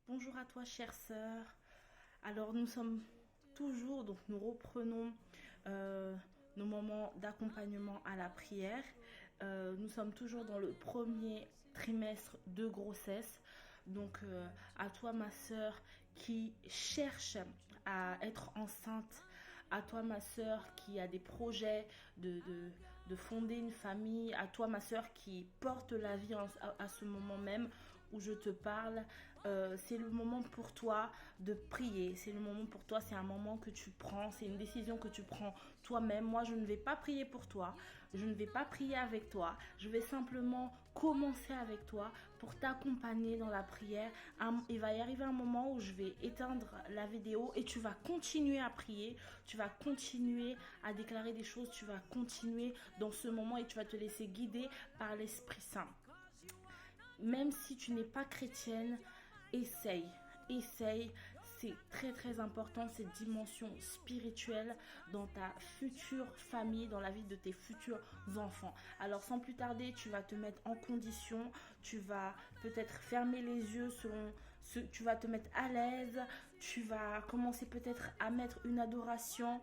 Bonjour à toi, chère sœur. Alors, nous sommes toujours, donc nous reprenons euh, nos moments d'accompagnement à la prière. Nous sommes toujours dans le premier trimestre de grossesse. Donc, à toi, ma sœur, qui cherche à être enceinte, à toi, ma sœur, qui a des projets de fonder une famille, à toi, ma sœur, qui porte la vie à ce moment même où je te parle, c'est le moment pour toi de prier. C'est le moment pour toi, c'est un moment que tu prends, c'est une décision que tu prends toi-même. Moi, je ne vais pas prier pour toi, je ne vais pas prier avec toi. Je vais simplement commencer avec toi pour t'accompagner dans la prière. Il va y arriver un moment où je vais éteindre la vidéo et tu vas continuer à prier, tu vas continuer à déclarer des choses, tu vas continuer dans ce moment et tu vas te laisser guider par l'Esprit Saint. Même si tu n'es pas chrétienne, essaye. C'est très très important, cette dimension spirituelle dans ta future famille, dans la vie de tes futurs enfants. Alors sans plus tarder, tu vas te mettre en condition, tu vas peut-être fermer les yeux selon ce, tu vas te mettre à l'aise, tu vas commencer peut-être à mettre une adoration,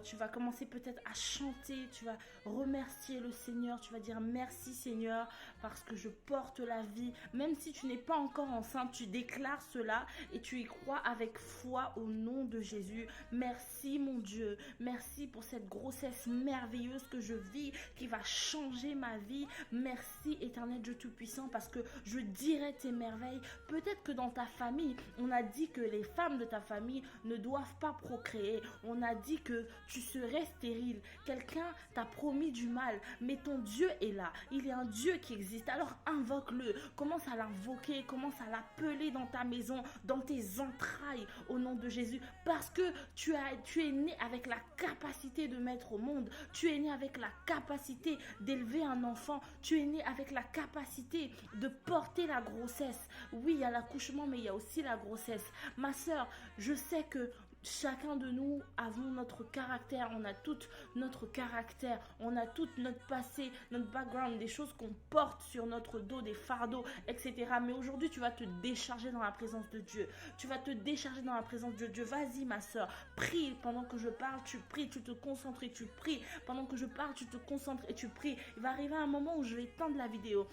tu vas commencer peut-être à chanter, tu vas remercier le Seigneur, tu vas dire merci Seigneur parce que je porte la vie. Même si tu n'es pas encore enceinte, tu déclares cela et tu y crois avec foi au nom de Jésus. Merci mon Dieu, merci pour cette grossesse merveilleuse que je vis, qui va changer ma vie. Merci éternel Dieu Tout-Puissant parce que je dirai tes merveilles. Peut-être que dans ta famille, on a dit que les femmes de ta famille ne doivent pas procréer. On a dit que tu serais stérile. Quelqu'un t'a promis du mal, mais ton Dieu est là. Il est un Dieu qui existe. Alors invoque-le. Commence à l'invoquer, commence à l'appeler dans ta maison, dans tes entrailles, au nom de Jésus. Parce que tu es né avec la capacité de mettre au monde. Tu es né avec la capacité d'élever un enfant. Tu es né avec la capacité de porter la grossesse. Oui, il y a l'accouchement, mais il y a aussi la grossesse. Ma sœur, je sais que chacun de nous avons notre caractère, on a tout notre caractère, on a tout notre passé, notre background, des choses qu'on porte sur notre dos, des fardeaux, etc. Mais aujourd'hui, tu vas te décharger dans la présence de Dieu. Tu vas te décharger dans la présence de Dieu. Vas-y, ma soeur, prie pendant que je parle, tu pries, tu te concentres et tu pries. Pendant que je parle, tu te concentres et tu pries. Il va arriver un moment où je vais éteindre la vidéo.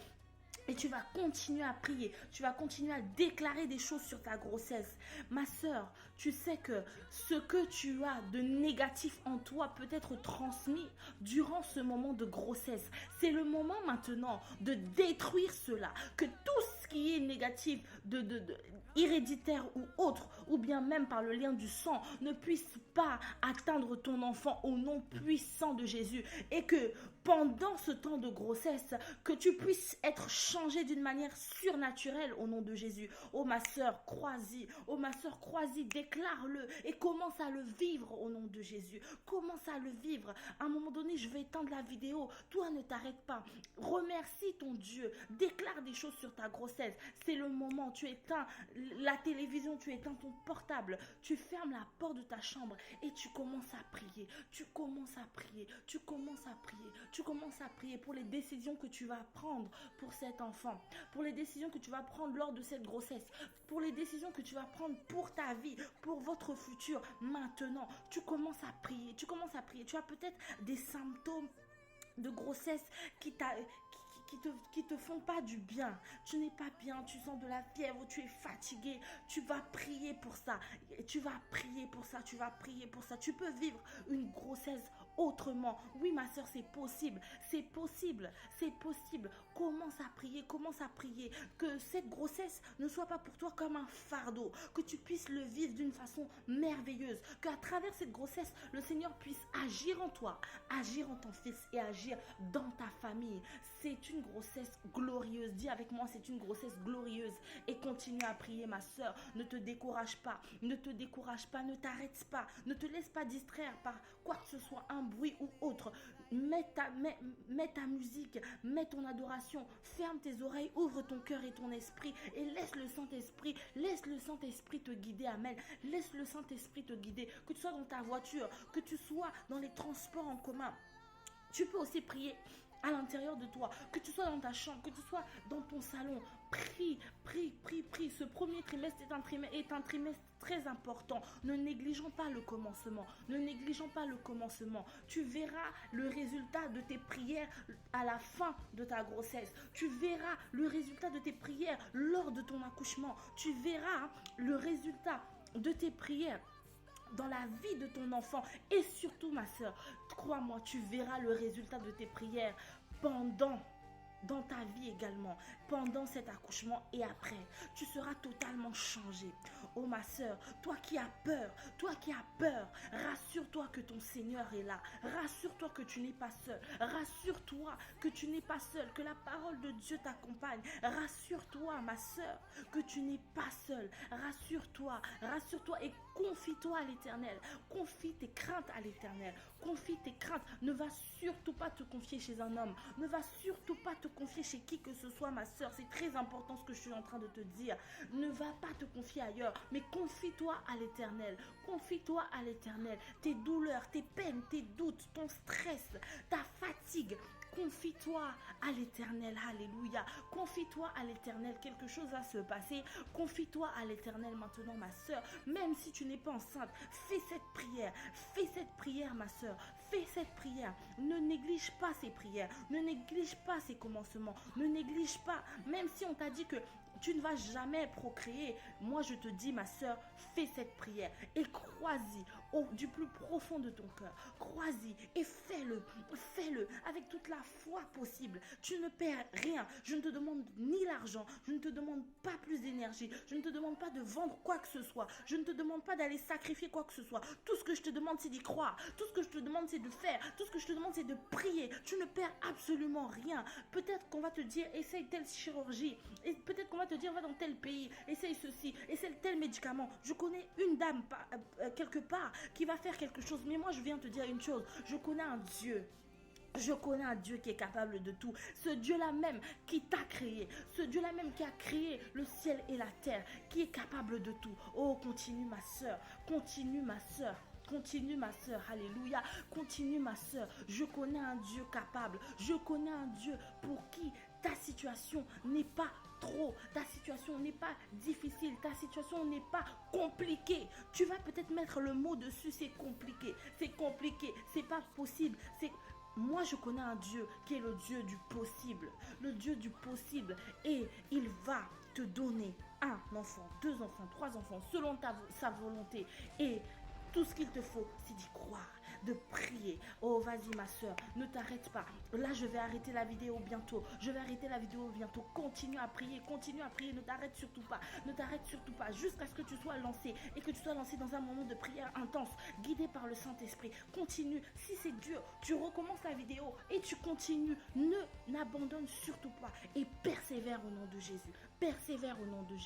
Et tu vas continuer à prier, tu vas continuer à déclarer des choses sur ta grossesse. Ma sœur, tu sais que ce que tu as de négatif en toi peut être transmis durant ce moment de grossesse. C'est le moment maintenant de détruire cela. Que tout ce qui est négatif, héréditaire ou autre, ou bien même par le lien du sang, ne puisse pas atteindre ton enfant au nom puissant de Jésus. Et que pendant ce temps de grossesse, que tu puisses être changé d'une manière surnaturelle au nom de Jésus. Oh ma sœur, crois-y. Oh ma sœur, crois-y. Déclare-le et commence à le vivre au nom de Jésus. Commence à le vivre. À un moment donné, je vais éteindre la vidéo. Toi, ne t'arrête pas. Remercie ton Dieu. Déclare des choses sur ta grossesse. C'est le moment. Tu éteins la télévision, tu éteins ton portable. Tu fermes la porte de ta chambre et tu commences à prier. Tu commences à prier. Tu commences à prier. Tu commences à prier pour les décisions que tu vas prendre pour cet enfant, pour les décisions que tu vas prendre lors de cette grossesse, pour les décisions que tu vas prendre pour ta vie, pour votre futur. Maintenant, tu commences à prier, tu commences à prier. Tu as peut-être des symptômes de grossesse qui te font pas du bien. Tu n'es pas bien, tu sens de la fièvre, tu es fatigué. Tu vas prier pour ça. Tu vas prier pour ça, tu vas prier pour ça. Tu peux vivre une grossesse autrement. Oui, ma soeur, c'est possible. C'est possible. C'est possible. Commence à prier, commence à prier. Que cette grossesse ne soit pas pour toi comme un fardeau. Que tu puisses le vivre d'une façon merveilleuse. Qu'à travers cette grossesse, le Seigneur puisse agir en toi, agir en ton fils et agir dans ta famille. C'est une grossesse glorieuse. Dis avec moi, c'est une grossesse glorieuse. Et continue à prier, ma soeur. Ne te décourage pas. Ne te décourage pas. Ne t'arrête pas. Ne te laisse pas distraire par quoi que ce soit, un bruit ou autre. Mets ta musique. Mets ton adoration. Ferme tes oreilles. Ouvre ton cœur et ton esprit. Et laisse le Saint-Esprit. Laisse le Saint-Esprit te guider. Amen. Laisse le Saint-Esprit te guider. Que tu sois dans ta voiture. Que tu sois dans les transports en commun. Tu peux aussi prier à l'intérieur de toi, que tu sois dans ta chambre, que tu sois dans ton salon. Prie, prie, prie, prie. Ce premier trimestre est un trimestre très important. Ne négligeons pas le commencement. Ne négligeons pas le commencement. Tu verras le résultat de tes prières à la fin de ta grossesse. Tu verras le résultat de tes prières lors de ton accouchement. Tu verras le résultat de tes prières dans la vie de ton enfant. Et surtout, ma soeur, crois-moi, tu verras le résultat de tes prières dans ta vie également, pendant cet accouchement et après. Tu seras totalement changé. Oh ma soeur, toi qui as peur, rassure-toi que ton Seigneur est là. Rassure-toi que tu n'es pas seul. Rassure-toi que tu n'es pas seul, que la parole de Dieu t'accompagne. Rassure-toi, ma soeur, que tu n'es pas seul. Rassure-toi et confie-toi à l'Éternel. Confie tes craintes à l'Éternel. Confie tes craintes. Ne va surtout pas te confier chez un homme. Ne va surtout pas te confier chez qui que ce soit, ma soeur. C'est très important ce que je suis en train de te dire. Ne va pas te confier ailleurs, mais confie-toi à l'Éternel. Confie-toi à l'Éternel. Tes douleurs, tes peines, tes doutes, ton stress, ta fatigue. Confie-toi à l'Éternel, alléluia. Confie-toi à l'Éternel, quelque chose va se passer. Confie-toi à l'Éternel maintenant, ma soeur. Même si tu n'es pas enceinte, fais cette prière, ma soeur. Fais cette prière. Ne néglige pas ces prières. Ne néglige pas ces commencements. Ne néglige pas, même si on t'a dit que tu ne vas jamais procréer. Moi, je te dis, ma soeur, fais cette prière et crois-y du plus profond de ton cœur. Crois-y et fais-le avec toute la foi possible. Tu ne perds rien. Je ne te demande ni l'argent. Je ne te demande pas plus d'énergie. Je ne te demande pas de vendre quoi que ce soit. Je ne te demande pas d'aller sacrifier quoi que ce soit. Tout ce que je te demande, c'est d'y croire. Tout ce que je te demande, c'est de faire. Tout ce que je te demande, c'est de prier. Tu ne perds absolument rien. Peut-être qu'on va te dire, essaye telle chirurgie. Et peut-être qu'on va te dire, va dans tel pays. Essaye ceci. Essaye tel médicament. Je connais une dame quelque part qui va faire quelque chose. Mais moi, je viens te dire une chose. Je connais un Dieu. Je connais un Dieu qui est capable de tout. Ce Dieu-là même qui t'a créé. Ce Dieu-là même qui a créé le ciel et la terre. Qui est capable de tout. Oh, continue ma soeur. Continue ma soeur. Continue ma soeur, alléluia. Continue ma soeur. Je connais un Dieu capable. Je connais un Dieu pour qui ta situation n'est pas ta situation n'est pas difficile, ta situation n'est pas compliquée. Tu vas peut-être mettre le mot dessus, c'est compliqué, c'est pas possible, moi, je connais un Dieu qui est le Dieu du possible. Le Dieu du possible. Et il va te donner un enfant, 2 enfants, 3 enfants, selon sa volonté. Et tout ce qu'il te faut, c'est d'y croire, de prier. Oh, vas-y ma soeur, ne t'arrête pas. Là, je vais arrêter la vidéo bientôt. Continue à prier, ne t'arrête surtout pas. Ne t'arrête surtout pas jusqu'à ce que tu sois lancé et que tu sois lancé dans un moment de prière intense, guidé par le Saint-Esprit. Continue. Si c'est dur, tu recommences la vidéo et tu continues. N'abandonne surtout pas et persévère au nom de Jésus. Persévère au nom de Jésus.